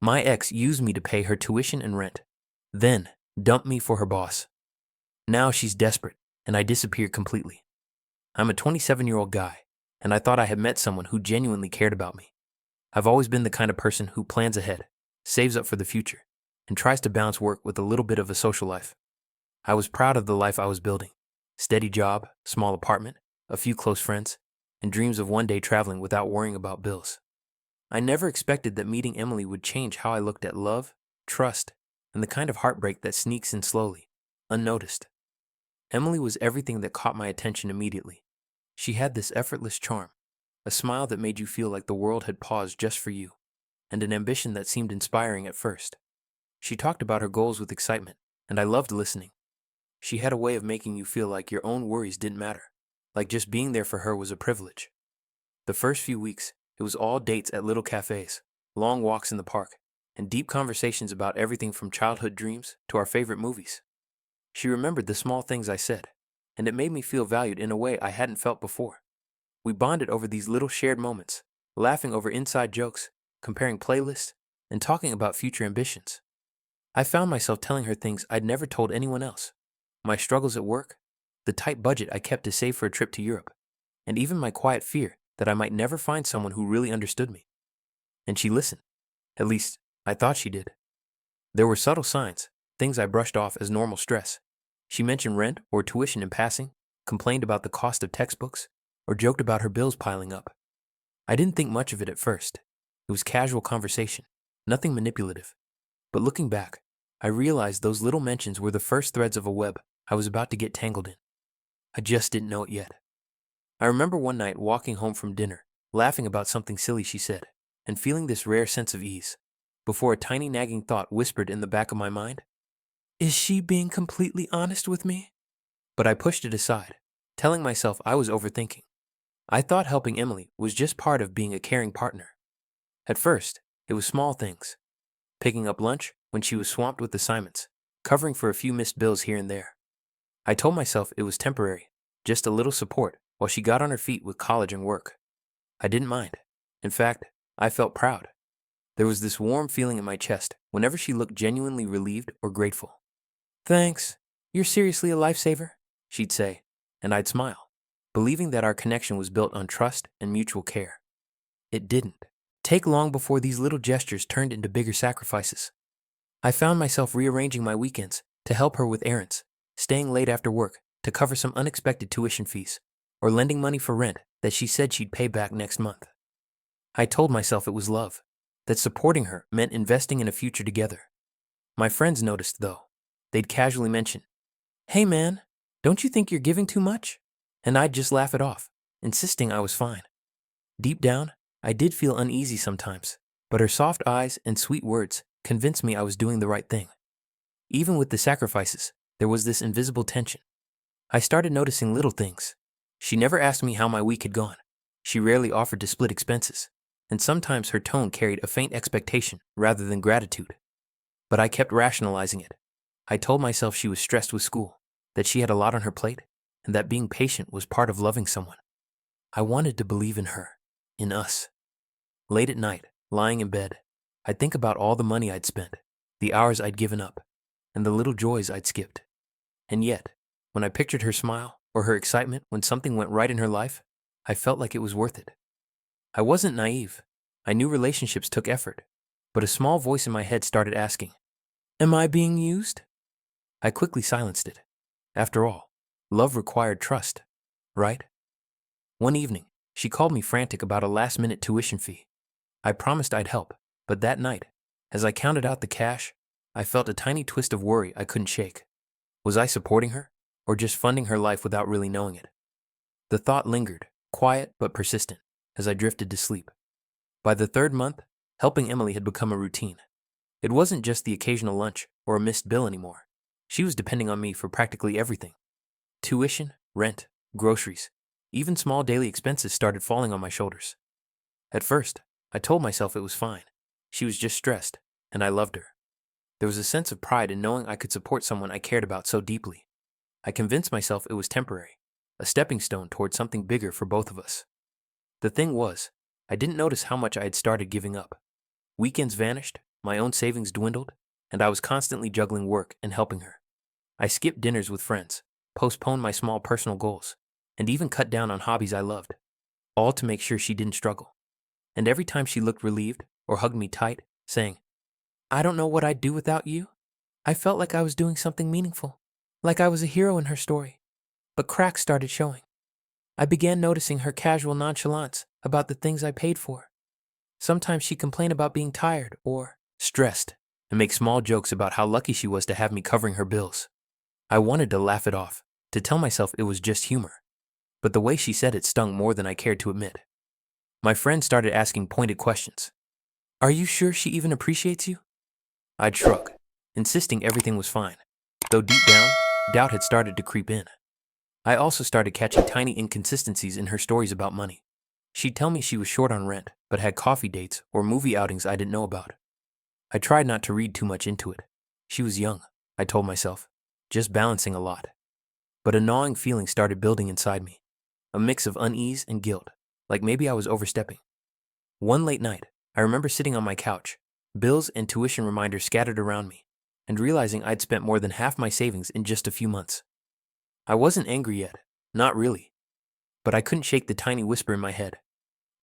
My ex used me to pay her tuition and rent, then dumped me for her boss. Now she's desperate, and I disappeared completely. I'm a 27-year-old guy, and I thought I had met someone who genuinely cared about me. I've always been the kind of person who plans ahead, saves up for the future, and tries to balance work with a little bit of a social life. I was proud of the life I was building. Steady job, small apartment, a few close friends, and dreams of one day traveling without worrying about bills. I never expected that meeting Emily would change how I looked at love, trust, and the kind of heartbreak that sneaks in slowly, unnoticed. Emily was everything that caught my attention immediately. She had this effortless charm, a smile that made you feel like the world had paused just for you, and an ambition that seemed inspiring at first. She talked about her goals with excitement, and I loved listening. She had a way of making you feel like your own worries didn't matter, like just being there for her was a privilege. The first few weeks, it was all dates at little cafes, long walks in the park, and deep conversations about everything from childhood dreams to our favorite movies. She remembered the small things I said, and it made me feel valued in a way I hadn't felt before. We bonded over these little shared moments, laughing over inside jokes, comparing playlists, and talking about future ambitions. I found myself telling her things I'd never told anyone else. My struggles at work, the tight budget I kept to save for a trip to Europe, and even my quiet fear that I might never find someone who really understood me. And she listened. At least, I thought she did. There were subtle signs, things I brushed off as normal stress. She mentioned rent or tuition in passing, complained about the cost of textbooks, or joked about her bills piling up. I didn't think much of it at first. It was casual conversation, nothing manipulative. But looking back, I realized those little mentions were the first threads of a web I was about to get tangled in. I just didn't know it yet. I remember one night walking home from dinner, laughing about something silly she said, and feeling this rare sense of ease, before a tiny nagging thought whispered in the back of my mind, "Is she being completely honest with me?" But I pushed it aside, telling myself I was overthinking. I thought helping Emily was just part of being a caring partner. At first, it was small things. Picking up lunch when she was swamped with assignments, covering for a few missed bills here and there. I told myself it was temporary, just a little support while she got on her feet with college and work. I didn't mind. In fact, I felt proud. There was this warm feeling in my chest whenever she looked genuinely relieved or grateful. "Thanks. You're seriously a lifesaver," she'd say, and I'd smile, believing that our connection was built on trust and mutual care. It didn't take long before these little gestures turned into bigger sacrifices. I found myself rearranging my weekends to help her with errands, staying late after work to cover some unexpected tuition fees, or lending money for rent that she said she'd pay back next month. I told myself it was love, that supporting her meant investing in a future together. My friends noticed, though. They'd casually mention, "Hey man, don't you think you're giving too much?" And I'd just laugh it off, insisting I was fine. Deep down, I did feel uneasy sometimes, but her soft eyes and sweet words convinced me I was doing the right thing. Even with the sacrifices, there was this invisible tension. I started noticing little things. She never asked me how my week had gone. She rarely offered to split expenses, and sometimes her tone carried a faint expectation rather than gratitude. But I kept rationalizing it. I told myself she was stressed with school, that she had a lot on her plate, and that being patient was part of loving someone. I wanted to believe in her, in us. Late at night, lying in bed, I'd think about all the money I'd spent, the hours I'd given up, and the little joys I'd skipped. And yet, when I pictured her smile or her excitement when something went right in her life, I felt like it was worth it. I wasn't naive. I knew relationships took effort, but a small voice in my head started asking, "Am I being used?" I quickly silenced it. After all, love required trust, right? One evening, she called me frantic about a last-minute tuition fee. I promised I'd help, but that night, as I counted out the cash, I felt a tiny twist of worry I couldn't shake. Was I supporting her, or just funding her life without really knowing it? The thought lingered, quiet but persistent, as I drifted to sleep. By the third month, helping Emily had become a routine. It wasn't just the occasional lunch or a missed bill anymore. She was depending on me for practically everything. Tuition, rent, groceries, even small daily expenses started falling on my shoulders. At first, I told myself it was fine. She was just stressed, and I loved her. There was a sense of pride in knowing I could support someone I cared about so deeply. I convinced myself it was temporary, a stepping stone toward something bigger for both of us. The thing was, I didn't notice how much I had started giving up. Weekends vanished, my own savings dwindled, and I was constantly juggling work and helping her. I skipped dinners with friends, postponed my small personal goals, and even cut down on hobbies I loved, all to make sure she didn't struggle. And every time she looked relieved or hugged me tight, saying, "I don't know what I'd do without you," I felt like I was doing something meaningful, like I was a hero in her story. But cracks started showing. I began noticing her casual nonchalance about the things I paid for. Sometimes she'd complain about being tired or stressed and make small jokes about how lucky she was to have me covering her bills. I wanted to laugh it off, to tell myself it was just humor. But the way she said it stung more than I cared to admit. My friends started asking pointed questions. "Are you sure she even appreciates you?" I'd shrug, insisting everything was fine, though deep down, doubt had started to creep in. I also started catching tiny inconsistencies in her stories about money. She'd tell me she was short on rent, but had coffee dates or movie outings I didn't know about. I tried not to read too much into it. She was young, I told myself, just balancing a lot. But a gnawing feeling started building inside me, a mix of unease and guilt, like maybe I was overstepping. One late night, I remember sitting on my couch, bills and tuition reminders scattered around me, and realizing I'd spent more than half my savings in just a few months. I wasn't angry yet, not really, but I couldn't shake the tiny whisper in my head.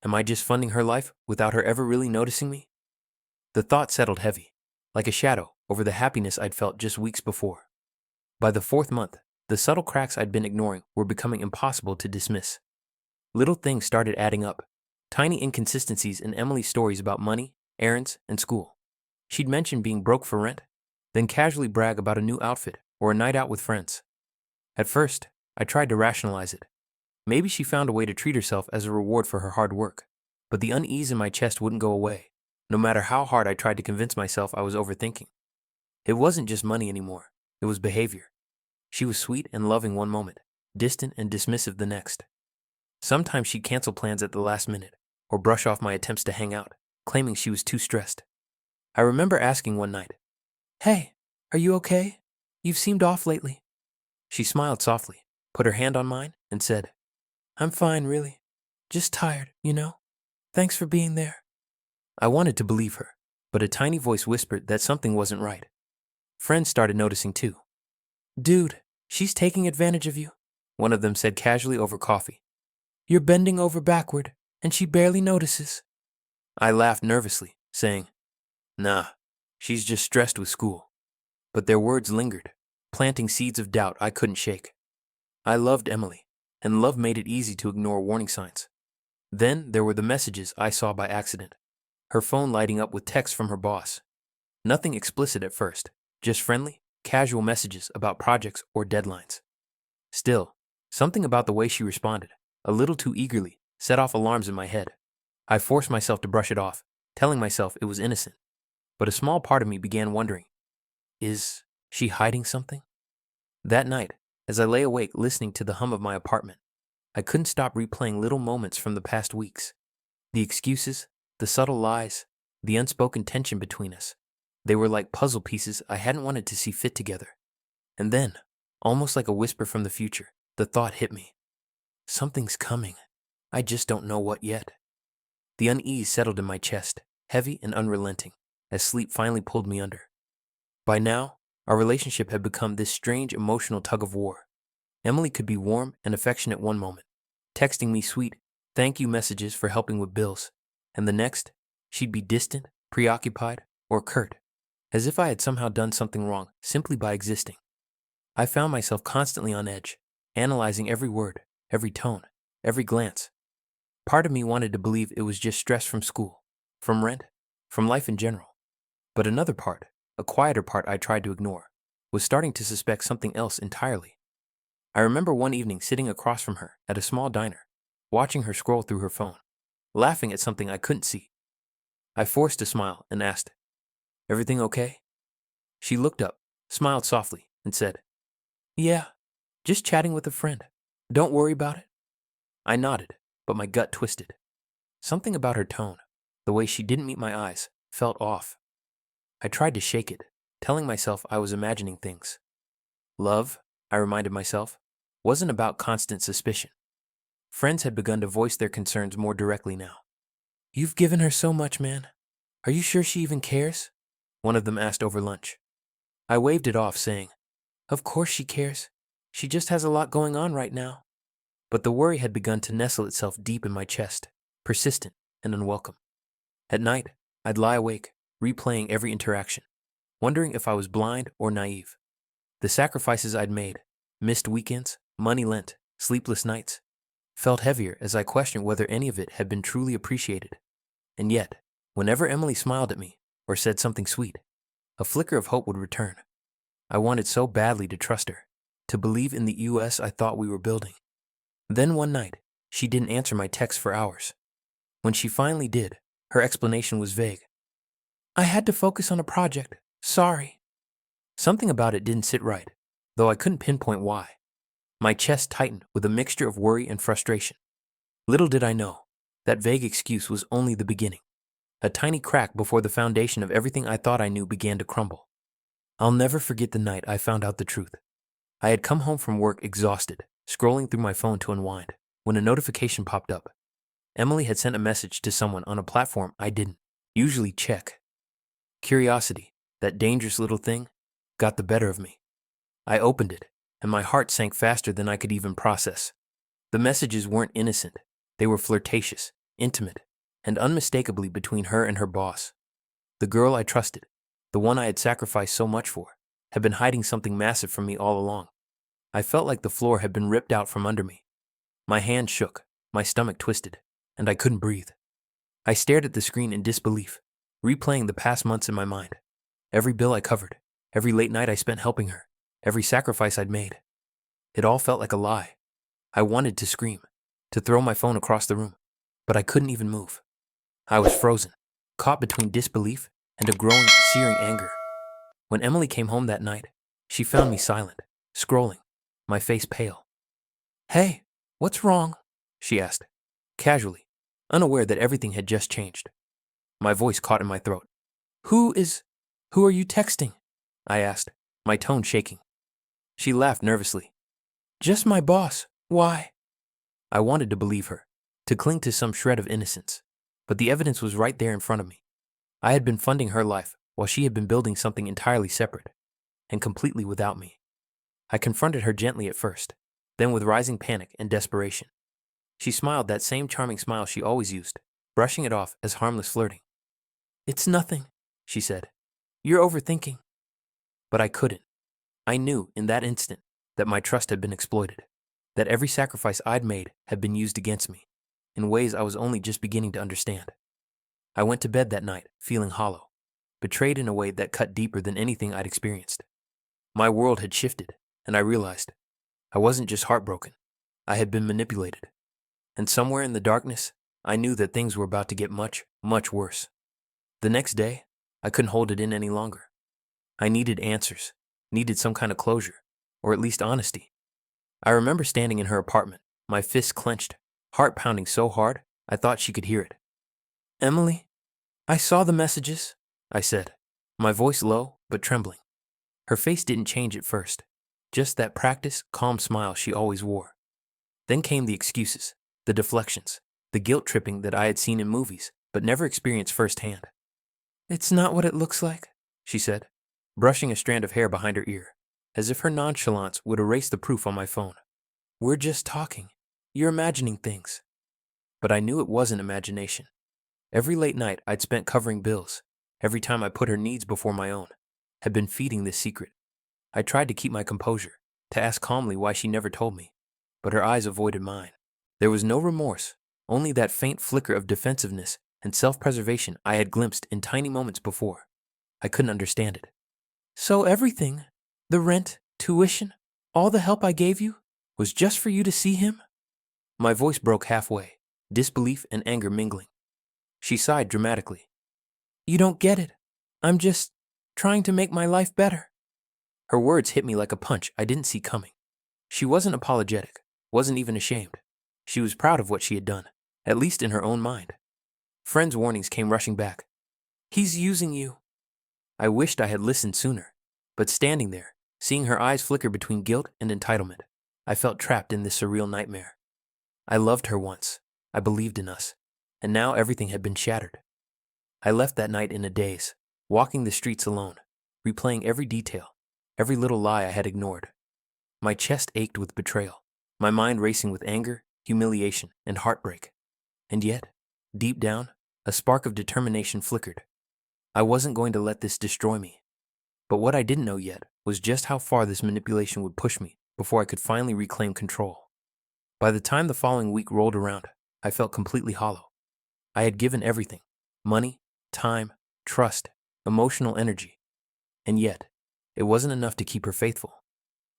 Am I just funding her life without her ever really noticing me? The thought settled heavy, like a shadow over the happiness I'd felt just weeks before. By the fourth month, the subtle cracks I'd been ignoring were becoming impossible to dismiss. Little things started adding up, tiny inconsistencies in Emily's stories about money, errands, and school. She'd mention being broke for rent, then casually brag about a new outfit or a night out with friends. At first, I tried to rationalize it. Maybe she found a way to treat herself as a reward for her hard work, but the unease in my chest wouldn't go away, no matter how hard I tried to convince myself I was overthinking. It wasn't just money anymore, it was behavior. She was sweet and loving one moment, distant and dismissive the next. Sometimes she'd cancel plans at the last minute, or brush off my attempts to hang out, claiming she was too stressed. I remember asking one night, "Hey, are you okay? You've seemed off lately." She smiled softly, put her hand on mine, and said, "I'm fine, really. Just tired, you know? Thanks for being there." I wanted to believe her, but a tiny voice whispered that something wasn't right. Friends started noticing too. "Dude, she's taking advantage of you," one of them said casually over coffee. "You're bending over backward, and she barely notices." I laughed nervously, saying, "Nah, she's just stressed with school." But their words lingered, planting seeds of doubt I couldn't shake. I loved Emily, and love made it easy to ignore warning signs. Then there were the messages I saw by accident, her phone lighting up with texts from her boss. Nothing explicit at first, just friendly, casual messages about projects or deadlines. Still, something about the way she responded, a little too eagerly, set off alarms in my head. I forced myself to brush it off, telling myself it was innocent. But a small part of me began wondering, is she hiding something? That night, as I lay awake listening to the hum of my apartment, I couldn't stop replaying little moments from the past weeks. The excuses, the subtle lies, the unspoken tension between us. They were like puzzle pieces I hadn't wanted to see fit together. And then, almost like a whisper from the future, the thought hit me. Something's coming. I just don't know what yet. The unease settled in my chest, heavy and unrelenting, as sleep finally pulled me under. By now, our relationship had become this strange emotional tug of war. Emily could be warm and affectionate one moment, texting me sweet, thank you messages for helping with bills, and the next, she'd be distant, preoccupied, or curt, as if I had somehow done something wrong simply by existing. I found myself constantly on edge, analyzing every word, every tone, every glance. Part of me wanted to believe it was just stress from school, from rent, from life in general. But another part, a quieter part I tried to ignore, was starting to suspect something else entirely. I remember one evening sitting across from her at a small diner, watching her scroll through her phone, laughing at something I couldn't see. I forced a smile and asked, "Everything okay?" She looked up, smiled softly, and said, "Yeah, just chatting with a friend. Don't worry about it." I nodded, but my gut twisted. Something about her tone, the way she didn't meet my eyes, felt off. I tried to shake it, telling myself I was imagining things. Love, I reminded myself, wasn't about constant suspicion. Friends had begun to voice their concerns more directly now. "You've given her so much, man. Are you sure she even cares?" one of them asked over lunch. I waved it off, saying, "Of course she cares. She just has a lot going on right now." But the worry had begun to nestle itself deep in my chest, persistent and unwelcome. At night, I'd lie awake, replaying every interaction, wondering if I was blind or naive. The sacrifices I'd made, missed weekends, money lent, sleepless nights, felt heavier as I questioned whether any of it had been truly appreciated. And yet, whenever Emily smiled at me or said something sweet, a flicker of hope would return. I wanted so badly to trust her, to believe in the US I thought we were building. Then one night, she didn't answer my texts for hours. When she finally did, her explanation was vague. "I had to focus on a project. Sorry." Something about it didn't sit right, though I couldn't pinpoint why. My chest tightened with a mixture of worry and frustration. Little did I know, that vague excuse was only the beginning, a tiny crack before the foundation of everything I thought I knew began to crumble. I'll never forget the night I found out the truth. I had come home from work exhausted, scrolling through my phone to unwind, when a notification popped up. Emily had sent a message to someone on a platform I didn't usually check. Curiosity, that dangerous little thing, got the better of me. I opened it, and my heart sank faster than I could even process. The messages weren't innocent. They were flirtatious, intimate, and unmistakably between her and her boss. The girl I trusted, the one I had sacrificed so much for, had been hiding something massive from me all along. I felt like the floor had been ripped out from under me. My hand shook, my stomach twisted, and I couldn't breathe. I stared at the screen in disbelief, replaying the past months in my mind. Every bill I covered, every late night I spent helping her, every sacrifice I'd made. It all felt like a lie. I wanted to scream, to throw my phone across the room, but I couldn't even move. I was frozen, caught between disbelief and a growing, searing anger. When Emily came home that night, she found me silent, scrolling, my face pale. "Hey, what's wrong?" she asked, casually, unaware that everything had just changed. My voice caught in my throat. Who are you texting?" I asked, my tone shaking. She laughed nervously. "Just my boss. Why?" I wanted to believe her, to cling to some shred of innocence, but the evidence was right there in front of me. I had been funding her life while she had been building something entirely separate, and completely without me. I confronted her gently at first, then with rising panic and desperation. She smiled that same charming smile she always used, brushing it off as harmless flirting. "It's nothing," she said. "You're overthinking." But I couldn't. I knew in that instant that my trust had been exploited, that every sacrifice I'd made had been used against me, in ways I was only just beginning to understand. I went to bed that night feeling hollow, betrayed in a way that cut deeper than anything I'd experienced. My world had shifted, and I realized I wasn't just heartbroken. I had been manipulated. And somewhere in the darkness, I knew that things were about to get much, much worse. The next day, I couldn't hold it in any longer. I needed answers, needed some kind of closure, or at least honesty. I remember standing in her apartment, my fists clenched, heart pounding so hard I thought she could hear it. "Emily, I saw the messages," I said, my voice low but trembling. Her face didn't change at first, just that practiced, calm smile she always wore. Then came the excuses, the deflections, the guilt-tripping that I had seen in movies but never experienced firsthand. "It's not what it looks like," she said, brushing a strand of hair behind her ear, as if her nonchalance would erase the proof on my phone. "We're just talking. You're imagining things." But I knew it wasn't imagination. Every late night I'd spent covering bills, every time I put her needs before my own, had been feeding this secret. I tried to keep my composure, to ask calmly why she never told me, but her eyes avoided mine. There was no remorse, only that faint flicker of defensiveness and self-preservation I had glimpsed in tiny moments before. I couldn't understand it. "So everything, the rent, tuition, all the help I gave you, was just for you to see him?" My voice broke halfway, disbelief and anger mingling. She sighed dramatically. "You don't get it. I'm just trying to make my life better." Her words hit me like a punch I didn't see coming. She wasn't apologetic, wasn't even ashamed. She was proud of what she had done, at least in her own mind. Friends' warnings came rushing back. "He's using you." I wished I had listened sooner, but standing there, seeing her eyes flicker between guilt and entitlement, I felt trapped in this surreal nightmare. I loved her once. I believed in us. And now everything had been shattered. I left that night in a daze, walking the streets alone, replaying every detail, every little lie I had ignored. My chest ached with betrayal, my mind racing with anger, humiliation, and heartbreak. And yet, deep down, a spark of determination flickered. I wasn't going to let this destroy me. But what I didn't know yet was just how far this manipulation would push me before I could finally reclaim control. By the time the following week rolled around, I felt completely hollow. I had given everything: money, time, trust, emotional energy. And yet, it wasn't enough to keep her faithful.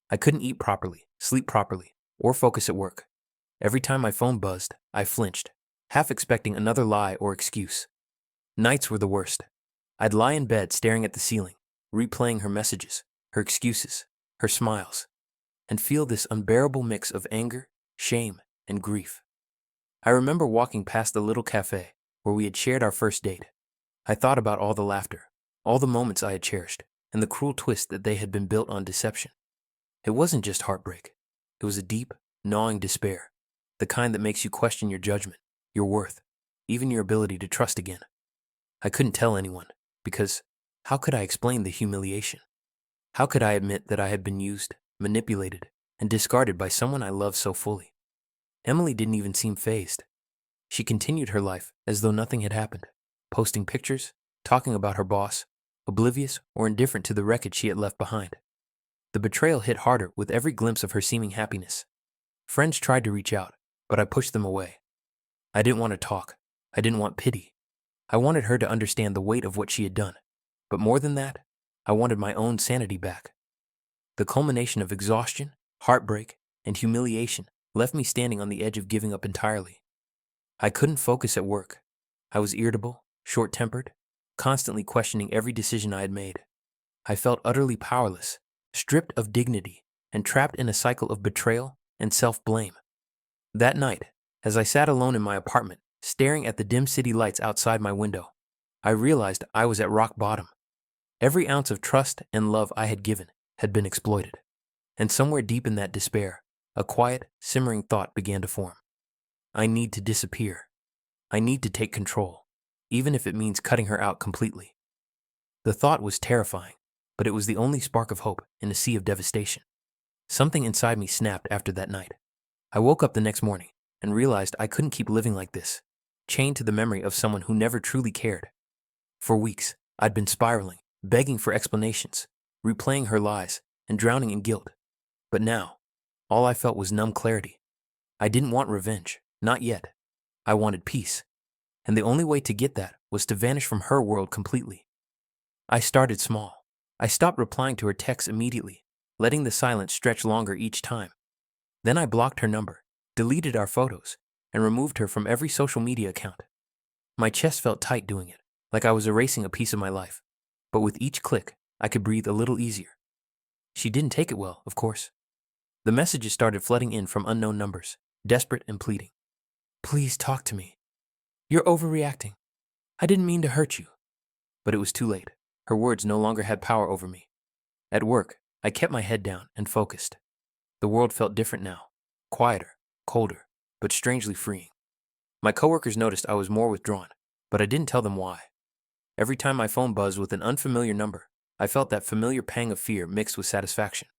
I couldn't eat properly, sleep properly, or focus at work. Every time my phone buzzed, I flinched, half expecting another lie or excuse. Nights were the worst. I'd lie in bed staring at the ceiling, replaying her messages, her excuses, her smiles, and feel this unbearable mix of anger, shame, and grief. I remember walking past the little cafe where we had shared our first date. I thought about all the laughter, all the moments I had cherished, and the cruel twist that they had been built on deception. It wasn't just heartbreak. It was a deep, gnawing despair, the kind that makes you question your judgment, your worth, even your ability to trust again. I couldn't tell anyone, because how could I explain the humiliation? How could I admit that I had been used, manipulated, and discarded by someone I loved so fully? Emily didn't even seem fazed. She continued her life as though nothing had happened, posting pictures, talking about her boss, oblivious or indifferent to the wreckage she had left behind. The betrayal hit harder with every glimpse of her seeming happiness. Friends tried to reach out, but I pushed them away. I didn't want to talk. I didn't want pity. I wanted her to understand the weight of what she had done. But more than that, I wanted my own sanity back. The culmination of exhaustion, heartbreak, and humiliation left me standing on the edge of giving up entirely. I couldn't focus at work. I was irritable, short-tempered, constantly questioning every decision I had made. I felt utterly powerless, stripped of dignity, and trapped in a cycle of betrayal and self-blame. That night, as I sat alone in my apartment, staring at the dim city lights outside my window, I realized I was at rock bottom. Every ounce of trust and love I had given had been exploited. And somewhere deep in that despair, a quiet, simmering thought began to form. I need to disappear. I need to take control, even if it means cutting her out completely. The thought was terrifying, but it was the only spark of hope in a sea of devastation. Something inside me snapped after that night. I woke up the next morning and realized I couldn't keep living like this, chained to the memory of someone who never truly cared. For weeks, I'd been spiraling, begging for explanations, replaying her lies, and drowning in guilt. But now, all I felt was numb clarity. I didn't want revenge, not yet. I wanted peace. And the only way to get that was to vanish from her world completely. I started small. I stopped replying to her texts immediately, letting the silence stretch longer each time. Then I blocked her number, deleted our photos, and removed her from every social media account. My chest felt tight doing it, like I was erasing a piece of my life. But with each click, I could breathe a little easier. She didn't take it well, of course. The messages started flooding in from unknown numbers, desperate and pleading. Please talk to me. You're overreacting. I didn't mean to hurt you. But it was too late. Her words no longer had power over me. At work, I kept my head down and focused. The world felt different now, quieter, colder, but strangely freeing. My coworkers noticed I was more withdrawn, but I didn't tell them why. Every time my phone buzzed with an unfamiliar number, I felt that familiar pang of fear mixed with satisfaction.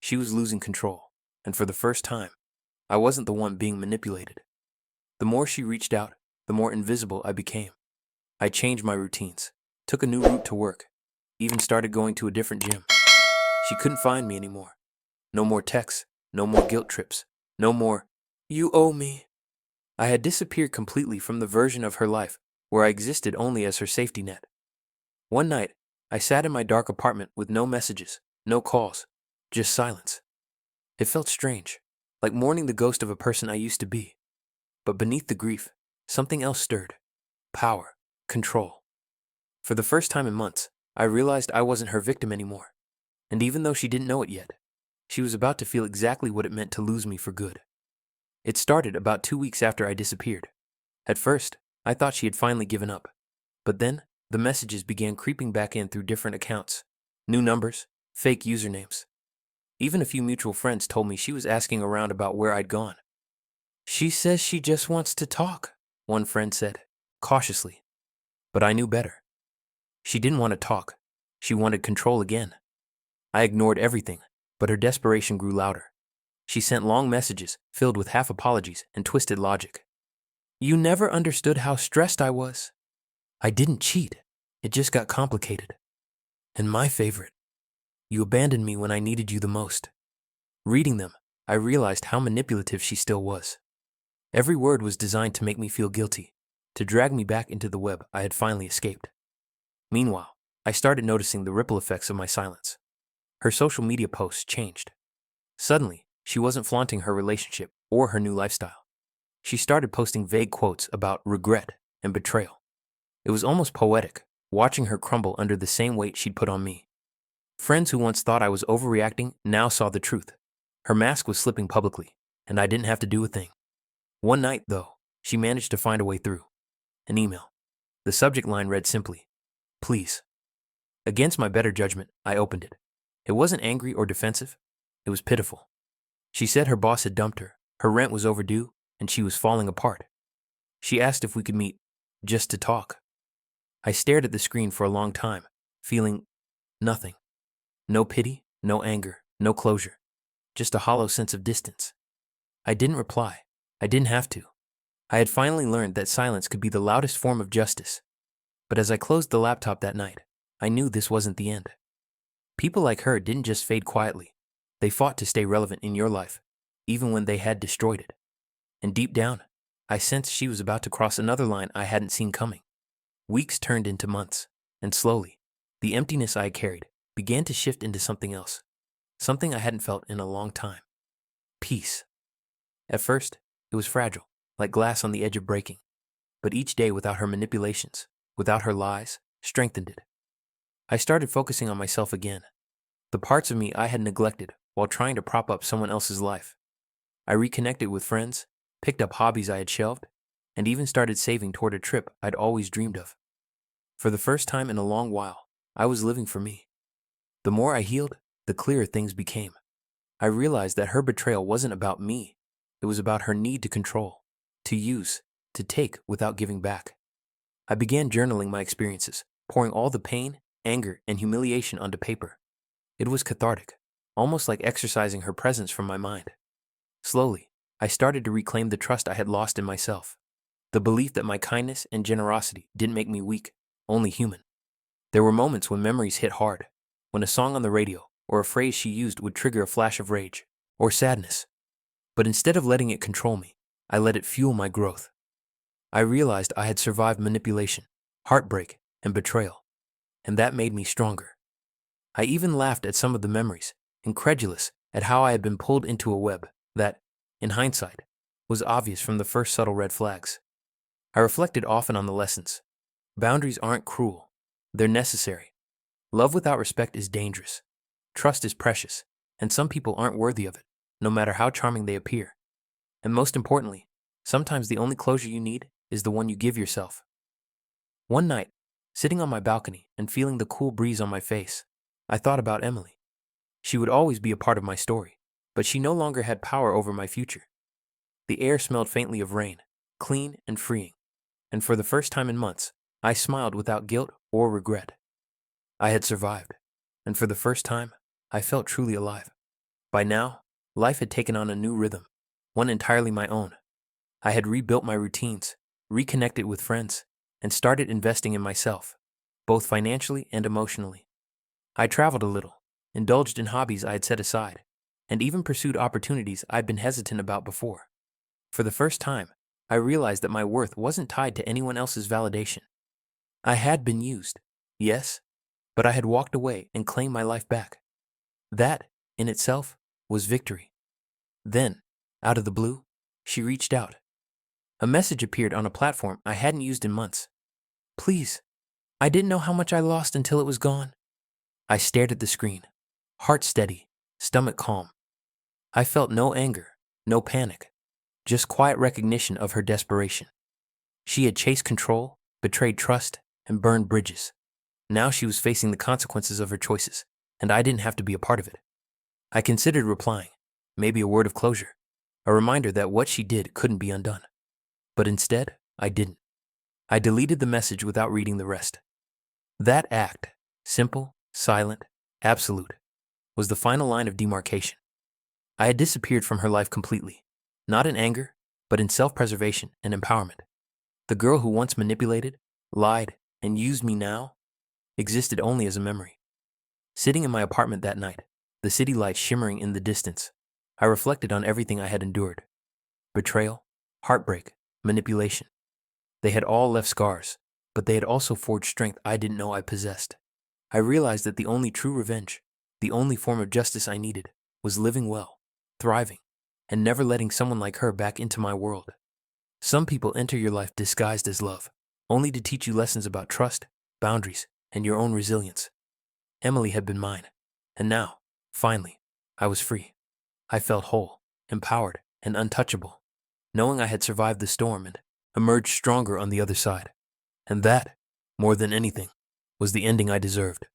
She was losing control, and for the first time, I wasn't the one being manipulated. The more she reached out, the more invisible I became. I changed my routines, took a new route to work, even started going to a different gym. She couldn't find me anymore. No more texts, no more guilt trips, no more, you owe me. I had disappeared completely from the version of her life where I existed only as her safety net. One night, I sat in my dark apartment with no messages, no calls, just silence. It felt strange, like mourning the ghost of a person I used to be. But beneath the grief, something else stirred. Power, control. For the first time in months, I realized I wasn't her victim anymore. And even though she didn't know it yet, she was about to feel exactly what it meant to lose me for good. It started about 2 weeks after I disappeared. At first, I thought she had finally given up. But then, the messages began creeping back in through different accounts. New numbers, fake usernames. Even a few mutual friends told me she was asking around about where I'd gone. She says she just wants to talk, one friend said, cautiously. But I knew better. She didn't want to talk. She wanted control again. I ignored everything, but her desperation grew louder. She sent long messages filled with half apologies and twisted logic. You never understood how stressed I was. I didn't cheat. It just got complicated. And my favorite, you abandoned me when I needed you the most. Reading them, I realized how manipulative she still was. Every word was designed to make me feel guilty, to drag me back into the web I had finally escaped. Meanwhile, I started noticing the ripple effects of my silence. Her social media posts changed. Suddenly, she wasn't flaunting her relationship or her new lifestyle. She started posting vague quotes about regret and betrayal. It was almost poetic, watching her crumble under the same weight she'd put on me. Friends who once thought I was overreacting now saw the truth. Her mask was slipping publicly, and I didn't have to do a thing. One night, though, she managed to find a way through. An email. The subject line read simply, "Please." Against my better judgment, I opened it. It wasn't angry or defensive. It was pitiful. She said her boss had dumped her rent was overdue, and she was falling apart. She asked if we could meet, just to talk. I stared at the screen for a long time, feeling nothing. No pity, no anger, no closure. Just a hollow sense of distance. I didn't reply. I didn't have to. I had finally learned that silence could be the loudest form of justice. But as I closed the laptop that night, I knew this wasn't the end. People like her didn't just fade quietly. They fought to stay relevant in your life, even when they had destroyed it. And deep down, I sensed she was about to cross another line I hadn't seen coming. Weeks turned into months, and slowly, the emptiness I carried began to shift into something else. Something I hadn't felt in a long time. Peace. At first, it was fragile, like glass on the edge of breaking. But each day without her manipulations, without her lies, strengthened it. I started focusing on myself again. The parts of me I had neglected while trying to prop up someone else's life. I reconnected with friends, picked up hobbies I had shelved, and even started saving toward a trip I'd always dreamed of. For the first time in a long while, I was living for me. The more I healed, the clearer things became. I realized that her betrayal wasn't about me. It was about her need to control, to use, to take without giving back. I began journaling my experiences, pouring all the pain, anger, and humiliation onto paper. It was cathartic, almost like exorcising her presence from my mind. Slowly, I started to reclaim the trust I had lost in myself. The belief that my kindness and generosity didn't make me weak, only human. There were moments when memories hit hard, when a song on the radio or a phrase she used would trigger a flash of rage or sadness. But instead of letting it control me, I let it fuel my growth. I realized I had survived manipulation, heartbreak, and betrayal, and that made me stronger. I even laughed at some of the memories, incredulous at how I had been pulled into a web that, in hindsight, was obvious from the first subtle red flags. I reflected often on the lessons. Boundaries aren't cruel. They're necessary. Love without respect is dangerous. Trust is precious, and some people aren't worthy of it, no matter how charming they appear. And most importantly, sometimes the only closure you need is the one you give yourself. One night, sitting on my balcony and feeling the cool breeze on my face, I thought about Emily. She would always be a part of my story, but she no longer had power over my future. The air smelled faintly of rain, clean and freeing, and for the first time in months, I smiled without guilt or regret. I had survived, and for the first time, I felt truly alive. By now, life had taken on a new rhythm, one entirely my own. I had rebuilt my routines, reconnected with friends, and started investing in myself, both financially and emotionally. I traveled a little, indulged in hobbies I had set aside, and even pursued opportunities I'd been hesitant about before. For the first time, I realized that my worth wasn't tied to anyone else's validation. I had been used, yes, but I had walked away and claimed my life back. That, in itself, was victory. Then, out of the blue, she reached out. A message appeared on a platform I hadn't used in months. "Please, I didn't know how much I lost until it was gone." I stared at the screen, heart steady, stomach calm. I felt no anger, no panic, just quiet recognition of her desperation. She had chased control, betrayed trust, and burned bridges. Now she was facing the consequences of her choices, and I didn't have to be a part of it. I considered replying, maybe a word of closure, a reminder that what she did couldn't be undone. But instead, I didn't. I deleted the message without reading the rest. That act, simple, silent, absolute, was the final line of demarcation. I had disappeared from her life completely, not in anger, but in self-preservation and empowerment. The girl who once manipulated, lied, and used me now existed only as a memory. Sitting in my apartment that night, the city lights shimmering in the distance, I reflected on everything I had endured. Betrayal, heartbreak, manipulation. They had all left scars, but they had also forged strength I didn't know I possessed. I realized that the only true revenge, the only form of justice I needed, was living well, thriving, and never letting someone like her back into my world. Some people enter your life disguised as love, only to teach you lessons about trust, boundaries, and your own resilience. Emily had been mine, and now, finally, I was free. I felt whole, empowered, and untouchable, knowing I had survived the storm and emerged stronger on the other side. And that, more than anything, was the ending I deserved.